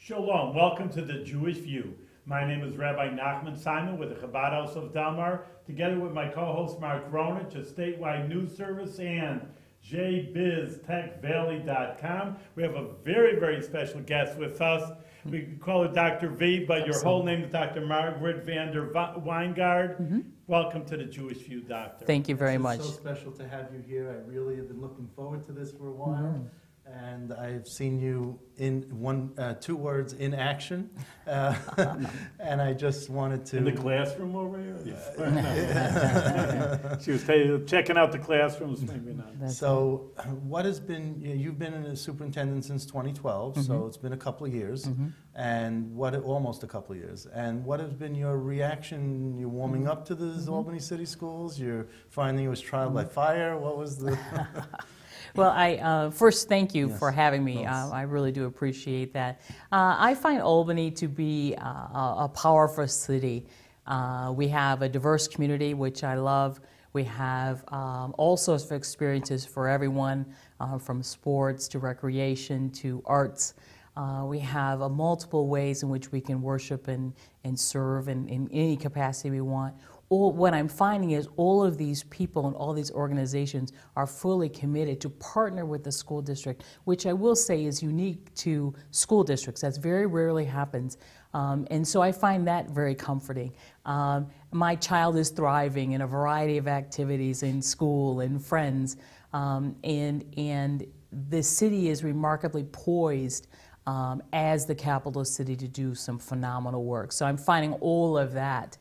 Shalom, welcome to the Jewish View. My name is Rabbi Nachman Simon with the Chabad House of Delmar, together with my co-host Mark Ronich, a statewide news service, and jbiztechvalley.com. We have a very, very special guest with us. We call her Dr. V, but your whole name is Dr. Marguerite Wyngaard. Welcome to the Jewish View, Doctor. Thank you very much. It's so special to have you here. I really have been looking forward to this for a while. And I've seen you in two words, in action. And I just wanted to... In the classroom over here? She was checking out the classrooms, maybe not. So what has been, you've been a superintendent since 2012, so it's been a couple of years, and almost a couple of years. And what has been your reaction? You're warming up to the Albany City Schools? You're finding it was trial by fire? What was the... Well, I first thank you Yes, for having me. yes. I really do appreciate that. I find Albany to be a powerful city. We have a diverse community, which I love. We have all sorts of experiences for everyone, from sports to recreation to arts. We have multiple ways in which we can worship and serve in any capacity we want. What I'm finding is all of these people and all these organizations are fully committed to partner with the school district, which I will say is unique to school districts. That very rarely happens. And so I find that very comforting. My child is thriving in a variety of activities in school and friends, and the city is remarkably poised as the capital city to do some phenomenal work. So I'm finding all of that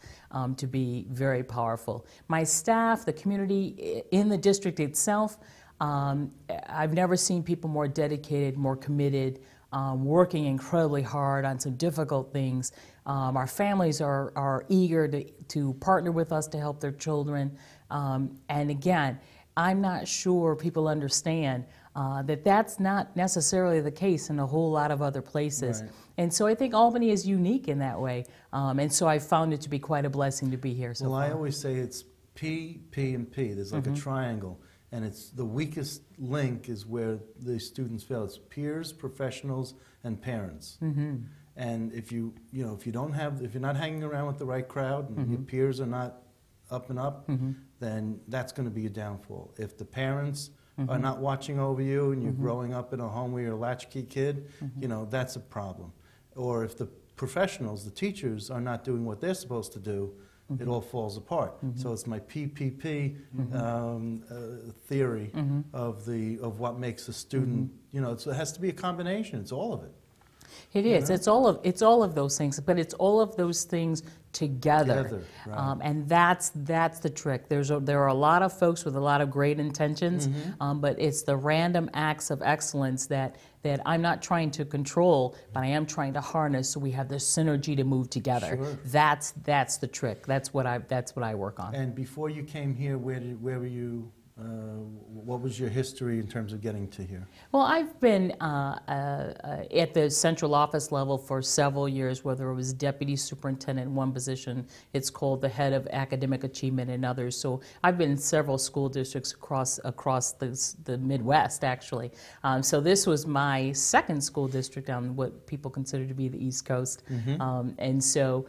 to be very powerful. My staff, the community in the district itself, I've never seen people more dedicated, more committed, working incredibly hard on some difficult things. Our families are eager to partner with us to help their children. And again, I'm not sure people understand that that's not necessarily the case in a whole lot of other places. Right. And so I think Albany is unique in that way. And so I found it to be quite a blessing to be here so Well, far. I always say it's P, P, and P. There's like a triangle. And it's the weakest link is where the students fail. It's peers, professionals, and parents. And if if you're not hanging around with the right crowd and your peers are not up and up, then that's going to be a downfall. If the parents are not watching over you and you're growing up in a home where you're a latchkey kid, that's a problem. Or if the professionals, the teachers, are not doing what they're supposed to do, it all falls apart. So it's my PPP theory of what makes a student. It has to be a combination. It's all of it. It is. It's all of those things, but it's all of those things together. Right. And that's the trick. There are a lot of folks with a lot of great intentions, but it's the random acts of excellence that I'm not trying to control, but I am trying to harness so we have the synergy to move together. Sure. That's the trick. That's what I work on. And before you came here, where were you? What was your history in terms of getting to here? Well, I've been at the central office level for several years, whether it was deputy superintendent in one position, it's called the head of academic achievement in others. So I've been in several school districts across the Midwest, actually. So this was my second school district on what people consider to be the East Coast. And so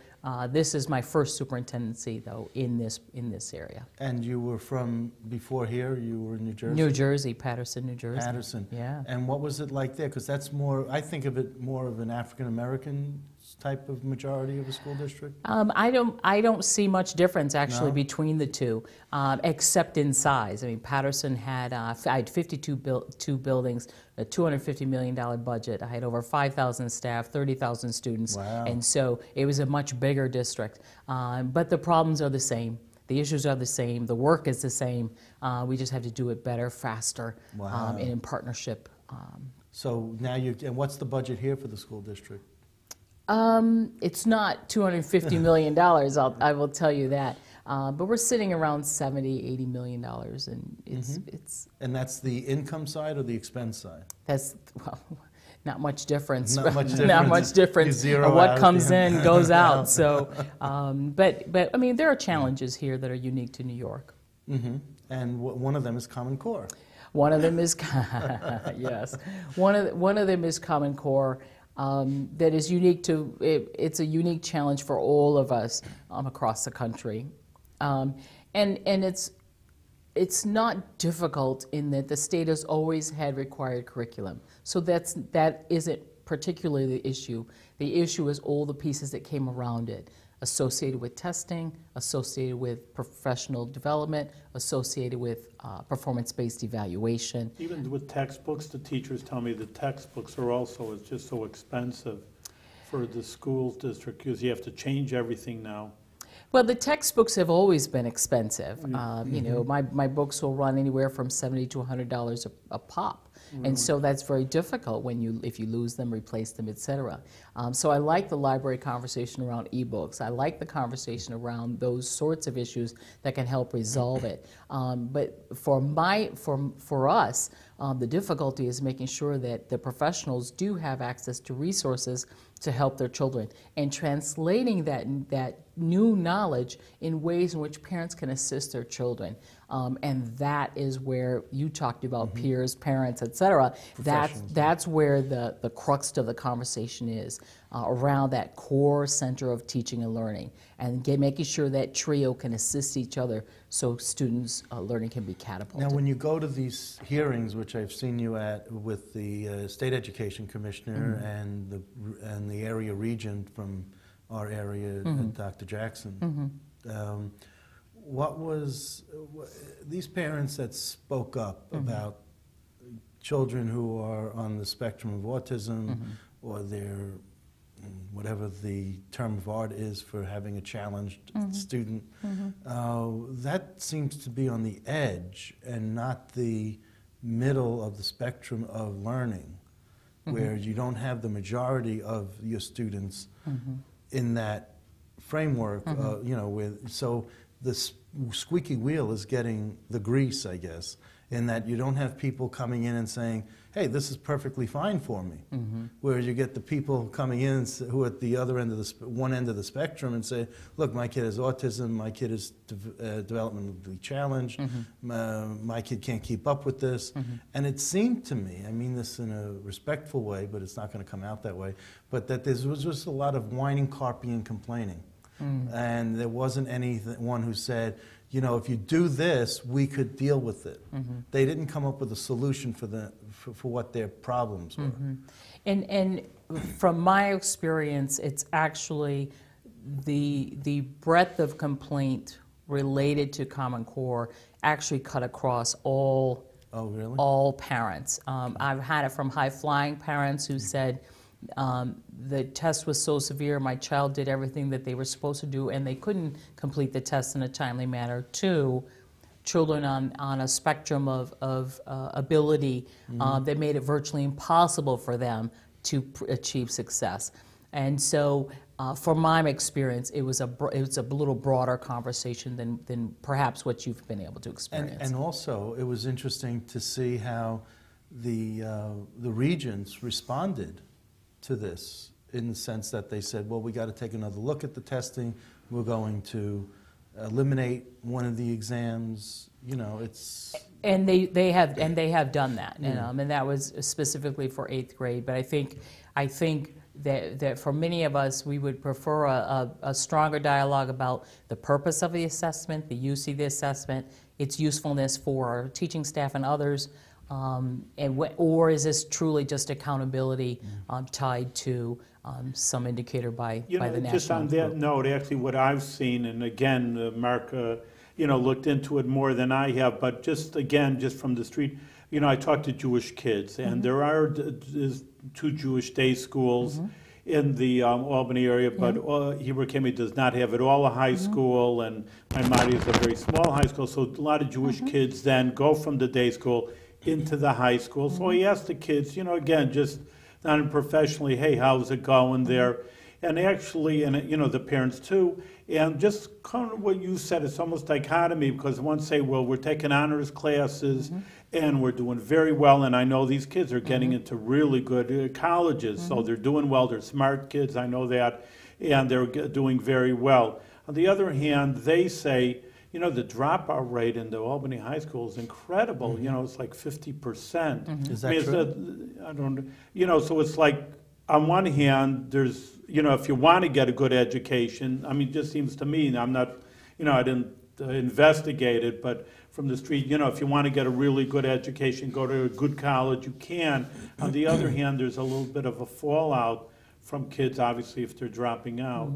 this is my first superintendency, though, in this area. And you were from, before here, you were in New Jersey? New Jersey, Patterson, New Jersey. Patterson. Yeah. And what was it like there? Because that's more, I think of it more of an African-American type of majority of a school district. I don't see much difference, actually, No? between the two, except in size. I mean, Patterson had, I had 52 buildings, a $250 million budget. I had over 5,000 staff, 30,000 students. Wow. And so it was a much bigger district. But the problems are the same. The issues are the same. The work is the same. We just have to do it better, faster, Wow. and in partnership. So now and what's the budget here for the school district? It's not $250 million, I will tell you that. But we're sitting around $70, $80 million, and it's And that's the income side or the expense side? that's, well, not much difference. Not much Not difference. much difference. You zero What out comes the in goes out. So, but I mean, there are challenges here that are unique to New York. And one of them is Common Core. One of them is yes. One of them is Common Core. that is unique to, it's a unique challenge for all of us across the country. And it's not difficult in that the state has always had required curriculum. So that isn't particularly the issue. The issue is all the pieces that came around it, associated with testing, associated with professional development, associated with performance-based evaluation. Even with textbooks, the teachers tell me the textbooks are also just so expensive for the school district because you have to change everything now. Well, the textbooks have always been expensive. You know, my books will run anywhere from $70 to $100 a pop. And so that's very difficult when if you lose them, replace them, et cetera. So I like the library conversation around ebooks. I like the conversation around those sorts of issues that can help resolve it. But for us, the difficulty is making sure that the professionals do have access to resources to help their children and translating that new knowledge in ways in which parents can assist their children. And that is where you talked about peers, parents, et cetera. That's where the crux of the conversation is, around that core center of teaching and learning, and making sure that trio can assist each other so students' learning can be catapulted. Now, when you go to these hearings, which I've seen you at with the State Education Commissioner and the area regent from our area, Dr. Jackson, these parents that spoke up about children who are on the spectrum of autism or they're, whatever the term of art is for having a challenged student, that seems to be on the edge and not the middle of the spectrum of learning, where you don't have the majority of your students in that framework, you know, so the squeaky wheel is getting the grease, I guess, in that you don't have people coming in and saying, hey, this is perfectly fine for me. Whereas you get the people coming in who are at the other end of one end of the spectrum and say, look, my kid has autism, my kid is developmentally challenged, my kid can't keep up with this. And it seemed to me, I mean this in a respectful way, but it's not going to come out that way, but that there was just a lot of whining, carping, and complaining. And there wasn't anyone who said, you know, if you do this, we could deal with it. They didn't come up with a solution for what their problems were. And from my experience, it's actually the breadth of complaint related to Common Core actually cut across all parents. I've had it from high-flying parents who said, the test was so severe, my child did everything that they were supposed to do and they couldn't complete the test in a timely manner, to children on a spectrum of ability that made it virtually impossible for them to achieve success. And so from my experience, it was a little broader conversation than perhaps what you've been able to experience. And also, it was interesting to see how the regents responded to this, in the sense that they said, well, we got to take another look at the testing. We're going to eliminate one of the exams. You know, it's... And they have done that, and that was specifically for 8th grade. But I think that for many of us, we would prefer a stronger dialogue about the purpose of the assessment, the use of the assessment, its usefulness for our teaching staff and others. Or is this truly just accountability tied to some indicator by the national just on that group? note, actually what I've seen, and again, Mark, looked into it more than I have, but just from the street, I talked to Jewish kids, and there are 2 Jewish day schools in the Albany area, but Hebrew Academy does not have at all a high school, and Maimadi is a very small high school, so a lot of Jewish kids then go from the day school into the high school. So he asked the kids, again, just not unprofessionally, hey, how's it going there? And actually, the parents too, and just kind of what you said, it's almost dichotomy, because one say, well, we're taking honors classes and we're doing very well, and I know these kids are getting into really good colleges, so they're doing well, they're smart kids, I know that, and they're doing very well. On the other hand, they say, the dropout rate in the Albany High School is incredible. It's like 50%. Is that true? I don't. So it's like on one hand, there's, if you want to get a good education, I mean, it just seems to me, and I'm not, I didn't investigate it, but from the street, if you want to get a really good education, go to a good college, you can. On the other hand, there's a little bit of a fallout from kids, obviously, if they're dropping out.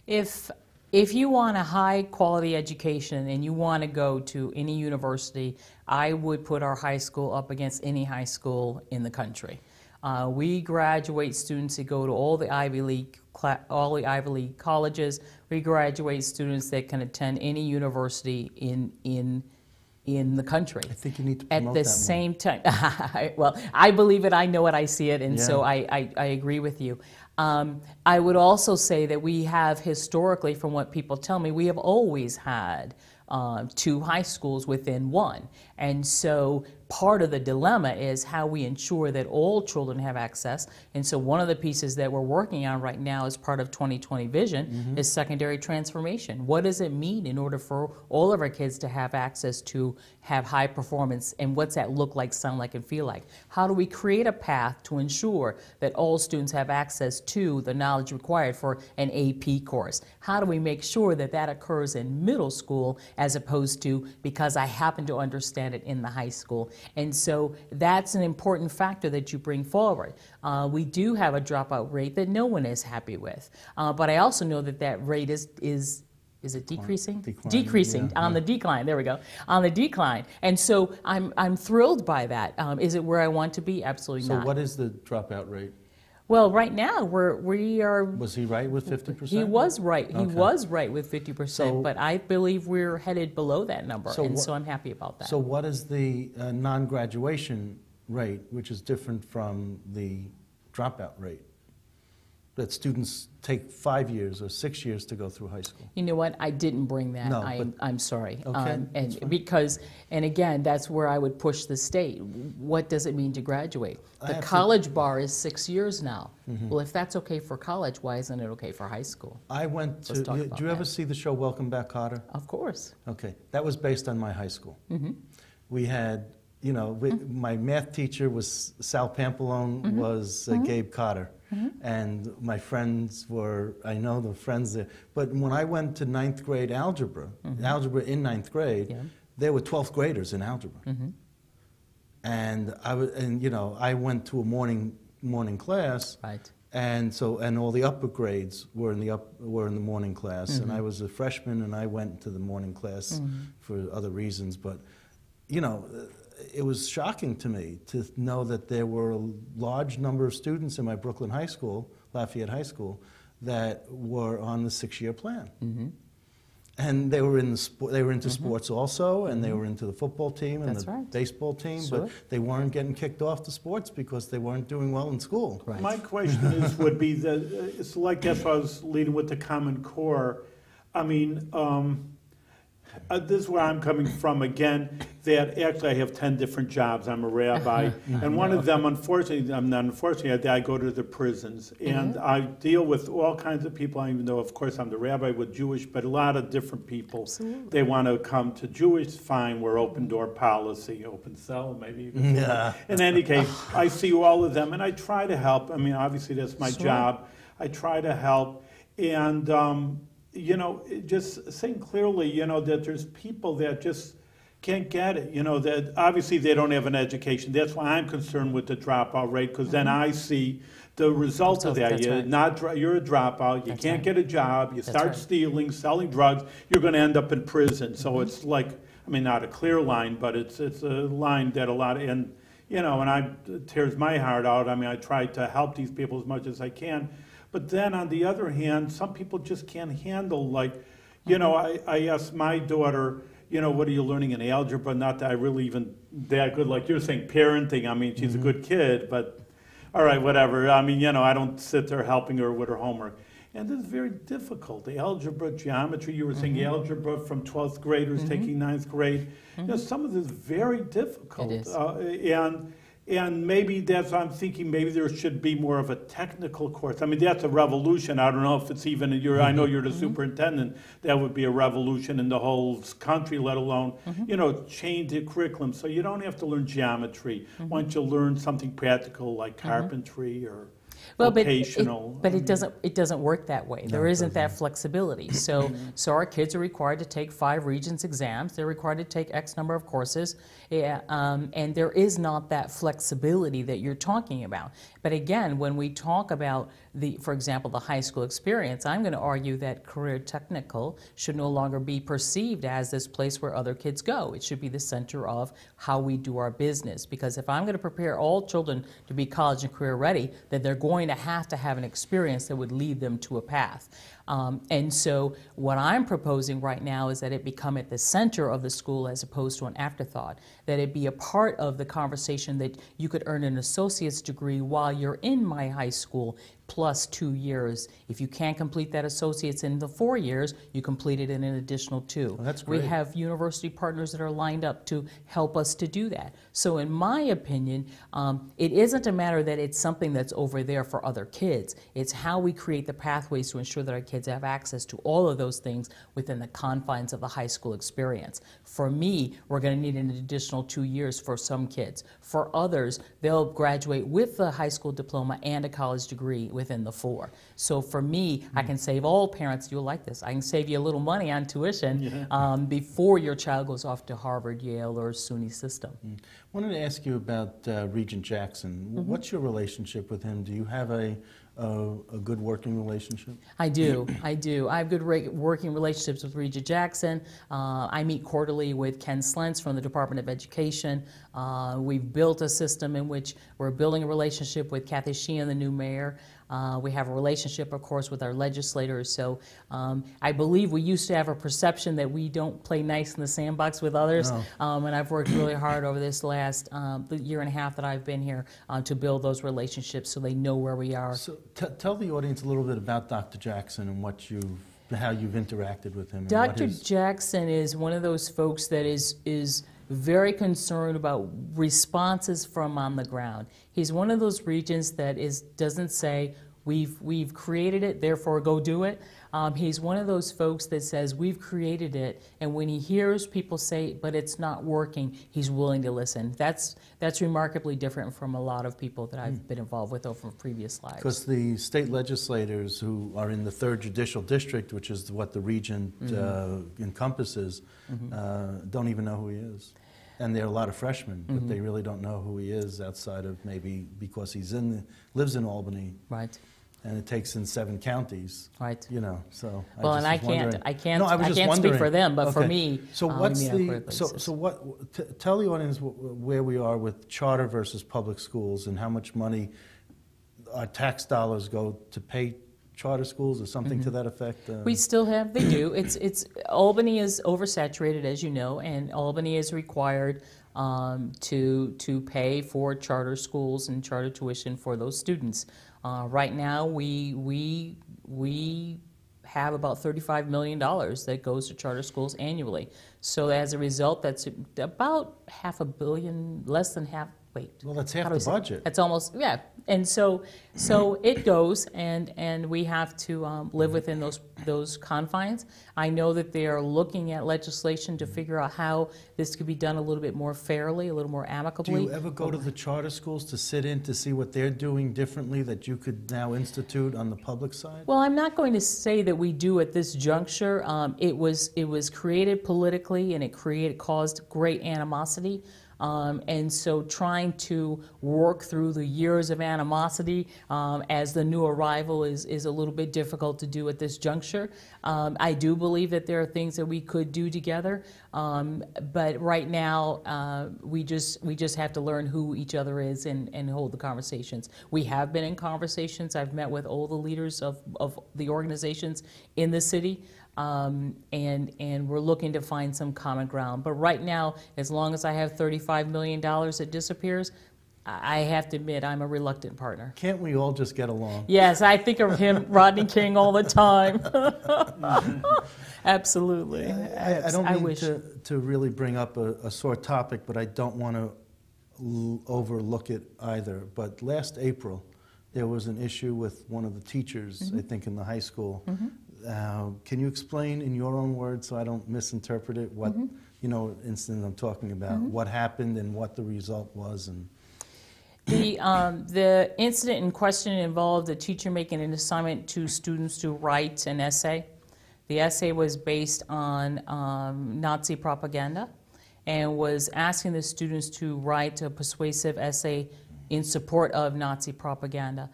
If you want a high quality education and you want to go to any university, I would put our high school up against any high school in the country. We graduate students that go to all the Ivy League colleges. We graduate students that can attend any university in the country. I think you need to At promote the that same time, well, I believe it, I know it, I see it, and so Yeah. I agree with you. I would also say that we have historically, from what people tell me, we have always had 2 high schools within one. And so part of the dilemma is how we ensure that all children have access. And so one of the pieces that we're working on right now as part of 2020 Vision is secondary transformation. What does it mean in order for all of our kids to have access to have high performance, and what's that look like, sound like, and feel like? How do we create a path to ensure that all students have access to the knowledge required for an AP course? How do we make sure that that occurs in middle school as opposed to because I happen to understand it in the high school? And so that's an important factor that you bring forward. We do have a dropout rate that no one is happy with, but I also know that that rate is it decreasing? Decreasing, yeah. on the decline, there we go, on the decline. And so I'm thrilled by that. Is it where I want to be? Absolutely So not. what is the dropout rate? Well, right now, we are... Was he right with 50%? He was right. He Okay. was right with 50%, So- but I believe we're headed below that number, So and what- so I'm happy about that. So what is the non-graduation rate, which is different from the dropout rate? That students take 5 years or 6 years to go through high school. You know what? I didn't bring that. No, I'm sorry. Okay, that's And fine. because, and again, that's where I would push the state. What does it mean to graduate? I The have to- college bar is 6 years now. Well, if that's okay for college, why isn't it okay for high school? I went to, Let's talk did about you ever that. see the show Welcome Back, Kotter? Of course. Okay, that was based on my high school. Mm-hmm. We had, my math teacher was Sal Pampalone, Mm-hmm. was Gabe Cotter. And my friends were, I know the friends there. But when I went to 9th grade algebra, algebra in 9th grade, Yeah. there were 12th graders in algebra. And I went to a morning class. Right. And all the upper grades were in the morning class, and I was a freshman, and I went to the morning class for other reasons. But it was shocking to me to know that there were a large number of students in my Brooklyn High School, Lafayette High School, that were on the 6-year plan. And they were into sports also, and they were into the football team and That's the right. baseball team, Sure. but they weren't getting kicked off the sports because they weren't doing well in school. Right. My question would be that it's like that's why I was leading with the Common Core. I mean, this is where I'm coming from again. That actually I have 10 different jobs. I'm a rabbi, and one of them, unfortunately, I go to the prisons, and I deal with all kinds of people. Even though, of course, I'm the rabbi with Jewish, but a lot of different people. Absolutely. They want to come to Jewish. Fine, we're open door policy, open cell, maybe. Even Yeah. In any case, I see all of them, and I try to help. I mean, obviously, that's my Sure. job. I try to help, and just saying clearly, that there's people that just can't get it. That obviously they don't have an education. That's why I'm concerned with the dropout rate, because then I see the result of that. That's You're right. you're a dropout. You That's can't right. get a job. You That's start right. stealing, selling drugs. You're going to end up in prison. So it's like, I mean, not a clear line, but it's a line that a lot and it tears my heart out. I mean, I try to help these people as much as I can. But then on the other hand, some people just can't handle, like, I asked my daughter, what are you learning in algebra? Not that I really even that good, like you're saying, parenting. I mean, she's a good kid, but all right, whatever. I mean, I don't sit there helping her with her homework. And it's very difficult. The algebra, geometry, you were saying algebra from 12th graders taking 9th grade. Some of this is very difficult. It is. And maybe that's why I'm thinking maybe there should be more of a technical course. I mean, that's a revolution. I don't know if it's even, I know you're the superintendent. That would be a revolution in the whole country, let alone, change the curriculum. So you don't have to learn geometry. Why don't you learn something practical like carpentry or Well, vocational. but it doesn't work that way. There isn't that flexibility. So our kids are required to take 5 Regents exams. They're required to take X number of courses, and there is not that flexibility that you're talking about. But again, when we talk about for example, the high school experience, I'm going to argue that career technical should no longer be perceived as this place where other kids go. It should be the center of how we do our business. Because if I'm going to prepare all children to be college and career ready, then they're going to have an experience that would lead them to a path. And so what I'm proposing right now is that it become at the center of the school as opposed to an afterthought, that it be a part of the conversation that you could earn an associate's degree while you're in my high school plus 2 years. If you can't complete that associate's in the 4 years, you complete it in an additional 2. Oh, that's great. We have university partners that are lined up to help us to do that. So in my opinion, it isn't a matter that it's something that's over there for other kids. It's how we create the pathways to ensure that our kids have access to all of those things within the confines of the high school experience. For me, we're going to need an additional 2 years for some kids. For others, they'll graduate with a high school diploma and a college degree within the 4. So for me, I can save all parents, you'll like this, I can save you a little money on tuition before your child goes off to Harvard, Yale, or SUNY system. I wanted to ask you about Regent Jackson. What's your relationship with him? Do you have a good working relationship? I do. I have good working relationships with Regent Jackson. I meet quarterly with Ken Slentz from the Department of Education. We've built a system in which we're building a relationship with Kathy Sheehan, the new mayor. We have a relationship, of course, with our legislators. So I believe we used to have a perception that we don't play nice in the sandbox with others. No. And I've worked really hard over this last year and a half that I've been here to build those relationships so they know where we are. So tell the audience a little bit about Dr. Jackson and how you've interacted with him. Dr. Jackson is one of those folks that is very concerned about responses from on the ground. He's one of those regents that doesn't say, we've created it, therefore go do it. He's one of those folks that says, we've created it, and when he hears people say, but it's not working, he's willing to listen. That's remarkably different from a lot of people that I've been involved with over previous lives. Because the state legislators who are in the 3rd Judicial District, which is what the regent encompasses, don't even know who he is. And there are a lot of freshmen, but they really don't know who he is outside of maybe because he lives in Albany. Right. And it takes in 7 counties. Right. You know, so. Well, I can't speak for them, but for me, so tell the audience where we are with charter versus public schools and how much money our tax dollars go to pay charter schools or something to that effect? We still have, they do. Albany is oversaturated, as you know, and Albany is required to pay for charter schools and charter tuition for those students. Right now, we have about $35 million that goes to charter schools annually. So as a result, that's about $500 million, less than half. Wait. Well, that's half the budget. That's almost, yeah. And so it goes, and we have to live within those confines. I know that they are looking at legislation to figure out how this could be done a little bit more fairly, a little more amicably. Do you ever go to the charter schools to sit in to see what they're doing differently that you could now institute on the public side? Well, I'm not going to say that we do at this juncture. It was created politically, and it caused great animosity. And so trying to work through the years of animosity as the new arrival is a little bit difficult to do at this juncture. I do believe that there are things that we could do together, but right now we just have to learn who each other is and hold the conversations. We have been in conversations. I've met with all the leaders of the organizations in the city. And we're looking to find some common ground. But right now, as long as I have $35 million that disappears, I have to admit I'm a reluctant partner. Can't we all just get along? Yes, I think of him, Rodney King, all the time. Absolutely. I don't mean to really bring up a sore topic, but I don't want to overlook it either. But last April, there was an issue with one of the teachers, I think, in the high school. Can you explain in your own words, so I don't misinterpret it, what incident I'm talking about, what happened and what the result was? And The incident in question involved a teacher making an assignment to students to write an essay. The essay was based on Nazi propaganda and was asking the students to write a persuasive essay in support of Nazi propaganda.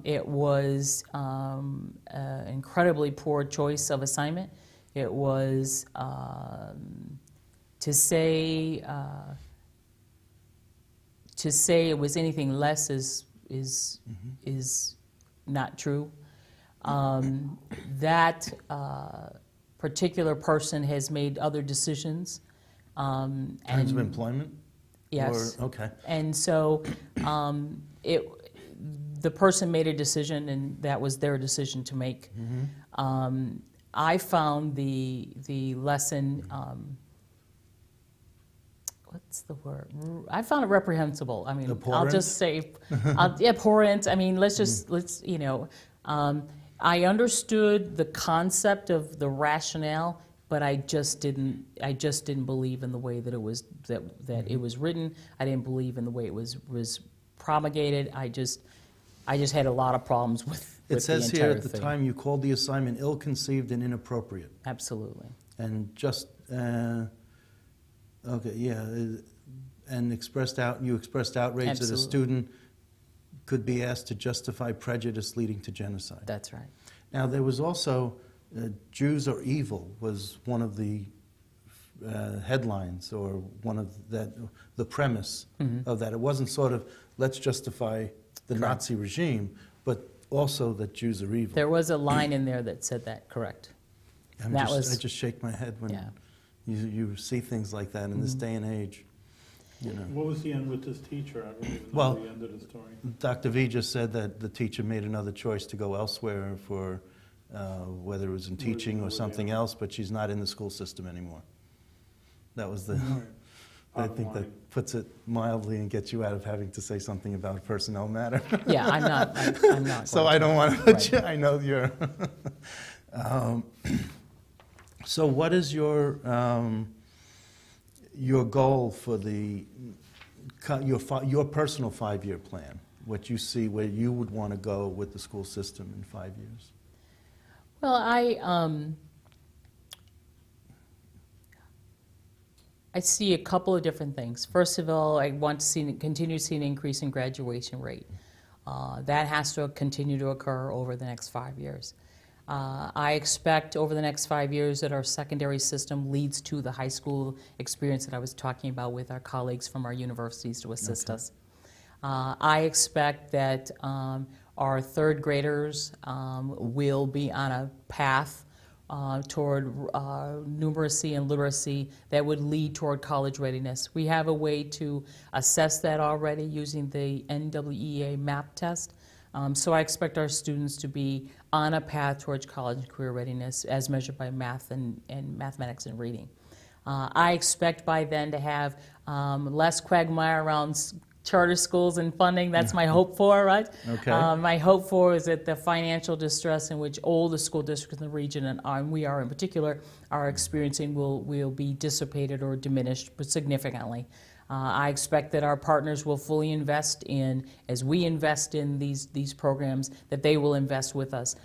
It was an incredibly poor choice of assignment. It was to say it was anything less is not true. That particular person has made other decisions. In terms of employment? Yes. Or, okay. And so the person made a decision, and that was their decision to make. I found the lesson, what's the word? I found it reprehensible. I mean, abhorrent? I'll just say abhorrent. I mean, let's you know. I understood the concept of the rationale, but I just didn't believe in the way that it was that it was written. I didn't believe in the way it was promulgated. I just had a lot of problems with It says the here entire at the thing. time you called the assignment ill-conceived and inappropriate. Absolutely. And just, okay, yeah, and you expressed outrage that a Absolutely. student could be asked to justify prejudice leading to genocide. That's right. Now, there was also Jews are evil was one of the headlines, or one of the premise of that. It wasn't sort of, let's justify the Nazi regime, but also that Jews are evil. There was a line in there that said that, correct. I just shake my head when Yeah. you see things like that in this day and age. You know. What was the end with this teacher? I don't even know Well, the end of the story. Dr. V just said that the teacher made another choice to go elsewhere for whether it was in teaching or something else, but she's not in the school system anymore. That was the, I think that puts it mildly and gets you out of having to say something about a personnel matter. Yeah, I'm not. I'm not. So going I to. don't want to put Right. you, I know you're. So what is your goal for your personal 5-year plan? What you see where you would want to go with the school system in 5 years? Well, I see a couple of different things. First of all, I want to continue to see an increase in graduation rate. That has to continue to occur over the next 5 years. I expect over the next 5 years that our secondary system leads to the high school experience that I was talking about with our colleagues from our universities to assist us. I expect that our third graders will be on a path toward numeracy and literacy that would lead toward college readiness. We have a way to assess that already using the NWEA MAP test. So I expect our students to be on a path towards college and career readiness as measured by math and mathematics and reading. I expect by then to have less quagmire around charter schools and funding. That's my hope for, right? Okay. My hope for is that the financial distress in which all the school districts in the region, and we are in particular, are experiencing will be dissipated or diminished significantly. I expect that our partners will fully invest in, as we invest in these programs, that they will invest with us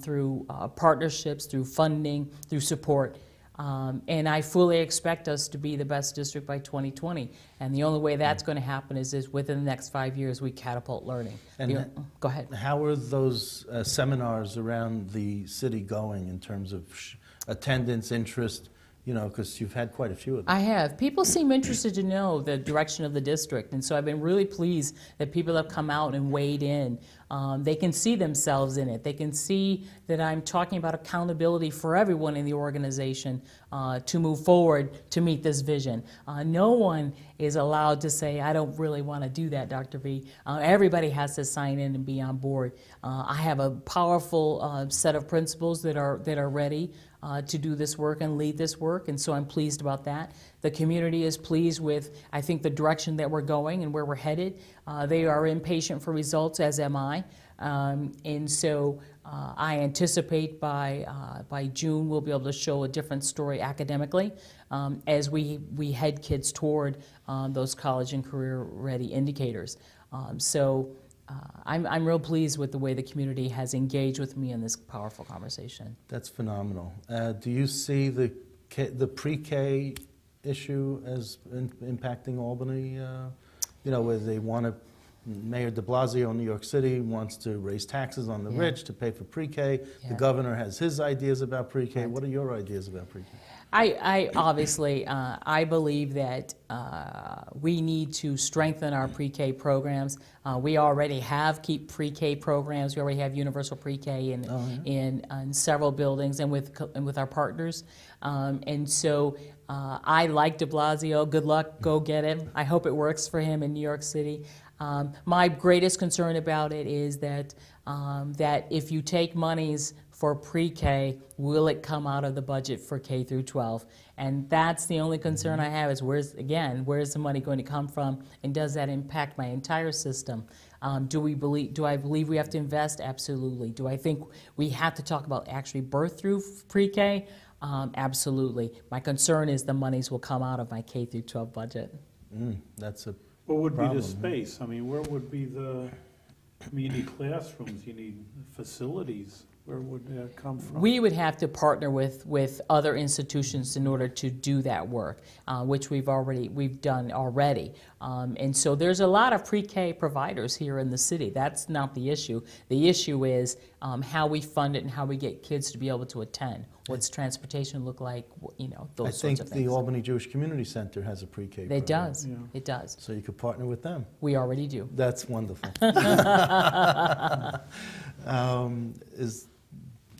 through partnerships, through funding, through support. And I fully expect us to be the best district by 2020. And the only way that's going to happen is within the next 5 years we catapult learning. And Go ahead. how are those seminars around the city going in terms of attendance, interest? You know, because you've had quite a few of them. I have. People seem interested to know the direction of the district, and so I've been really pleased that people have come out and weighed in. They can see themselves in it. They can see that I'm talking about accountability for everyone in the organization to move forward to meet this vision. No one is allowed to say, I don't really want to do that, Dr. V. Everybody has to sign in and be on board. I have a powerful set of principals that are ready to do this work and lead this work, and so I'm pleased about that. The community is pleased with, I think, the direction that we're going and where we're headed. They are impatient for results, as am I. And so I anticipate by June we'll be able to show a different story academically as we head kids toward those college and career-ready indicators. I'm real pleased with the way the community has engaged with me in this powerful conversation. That's phenomenal. Do you see the pre-K issue as impacting Albany? You know, where they want to, Mayor de Blasio in New York City wants to raise taxes on the rich to pay for pre-K. Yeah. The governor has his ideas about pre-K. Right. What are your ideas about pre-K? I obviously, I believe that we need to strengthen our pre-K programs. We already have pre-K programs. We already have universal pre-K in several buildings and with our partners. And so I like de Blasio. Good luck. Go get him. I hope it works for him in New York City. My greatest concern about it is that that if you take monies for pre-K, will it come out of the budget for K through 12? And that's the only concern I have is where's the money going to come from, and does that impact my entire system? Do I believe we have to invest? Absolutely. Do I think we have to talk about actually birth through pre-K? Absolutely. My concern is the monies will come out of my K through 12 budget. That's a What would problem, be the space? I mean, where would be the community classrooms? You need facilities. Where would that come from? We would have to partner with other institutions in order to do that work, which we've done already. And so there's a lot of pre-K providers here in the city. That's not the issue. The issue is how we fund it and how we get kids to be able to attend. What's transportation look like? You know, those sorts of I think things. the Albany Jewish Community Center has a pre-K program. It does. Yeah. It does. So you could partner with them. We already do. That's wonderful.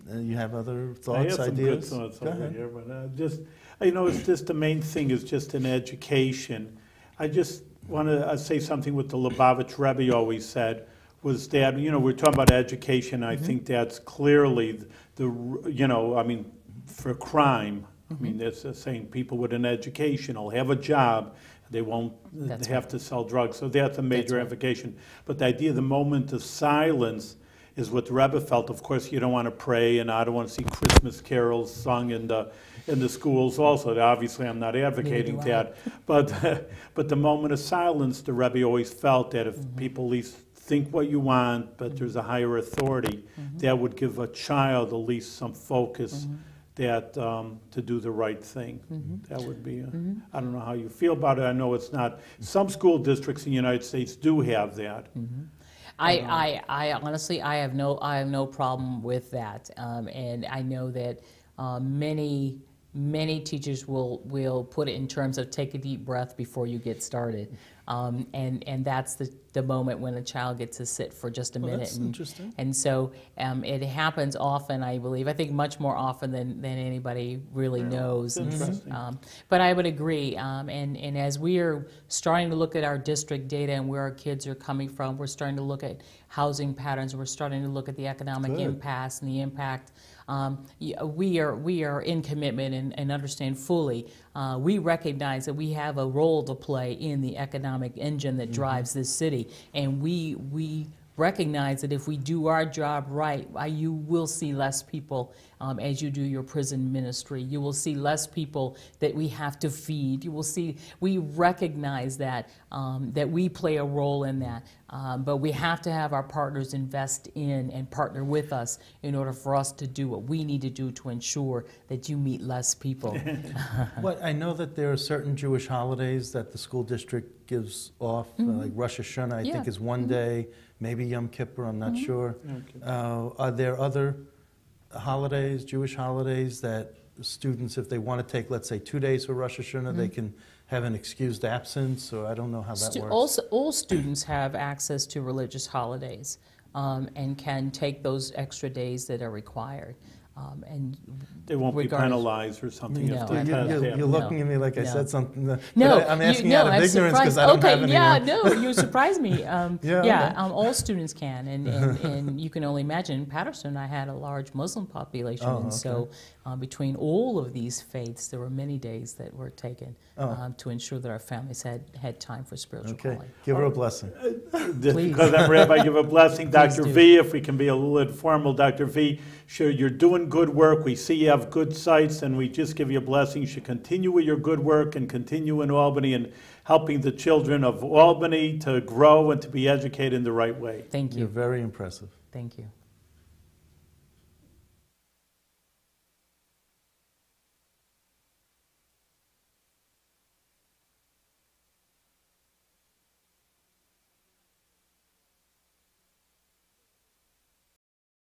You have other thoughts, I have some good ideas? thoughts Go over ahead. here, but just, you know, it's just the main thing is just in education. I just want to say something what the Lubavitch Rebbe always said was that, you know, we're talking about education. I think that's clearly you know, I mean, for crime, I mean, that's saying people with an education will have a job, they won't have to sell drugs. So that's a major implication. But the idea of the moment of silence is what the Rebbe felt. Of course, you don't want to pray, and I don't want to see Christmas carols sung in the schools also. Obviously, I'm not advocating that. But the moment of silence, the Rebbe always felt that if people at least think what you want, but there's a higher authority, that would give a child at least some focus that to do the right thing. That would be, I don't know how you feel about it. I know it's not, some school districts in the United States do have that. I honestly, I have no problem with that, and I know that many teachers will put it in terms of take a deep breath before you get started, and that's the moment when a child gets to sit for just a minute. That's interesting. And so it happens often, I believe. I think much more often than anybody really knows. It's interesting. But I would agree. And as we are starting to look at our district data and where our kids are coming from, we're starting to look at housing patterns. We're starting to look at the economic impasse and the impact. We are in commitment and understand fully. We recognize that we have a role to play in the economic engine that drives this city, and we recognize that if we do our job right, you will see less people as you do your prison ministry. You will see less people that we have to feed. You will see, we recognize that, that we play a role in that. But we have to have our partners invest in and partner with us in order for us to do what we need to do to ensure that you meet less people. Well, I know that there are certain Jewish holidays that the school district gives off, like Rosh Hashanah, I think is one day, maybe Yom Kippur, I'm not sure. Are there other holidays, Jewish holidays, that students, if they want to take, let's say, 2 days for Rosh Hashanah, they can have an excused absence, or I don't know how that works. All students have access to religious holidays and can take those extra days that are required. And They won't be penalized or something if they pass that. You're looking at me like I said something. No, I'm asking out of ignorance because I don't have any. You surprised me. All students can, and you can only imagine. In Patterson, I had a large Muslim population, and so between all of these faiths, there were many days that were taken Oh. to ensure that our families had time for spiritual Okay, calling. give her a blessing. Please. Because I'm Rabbi, give a blessing. Please Dr. do. V, if we can be a little informal, Dr. V, sure, you're doing good work. We see you have good sites, and we just give you a blessing. You should continue with your good work and continue in Albany and helping the children of Albany to grow and to be educated in the right way. Thank You're you. very impressive. Thank you.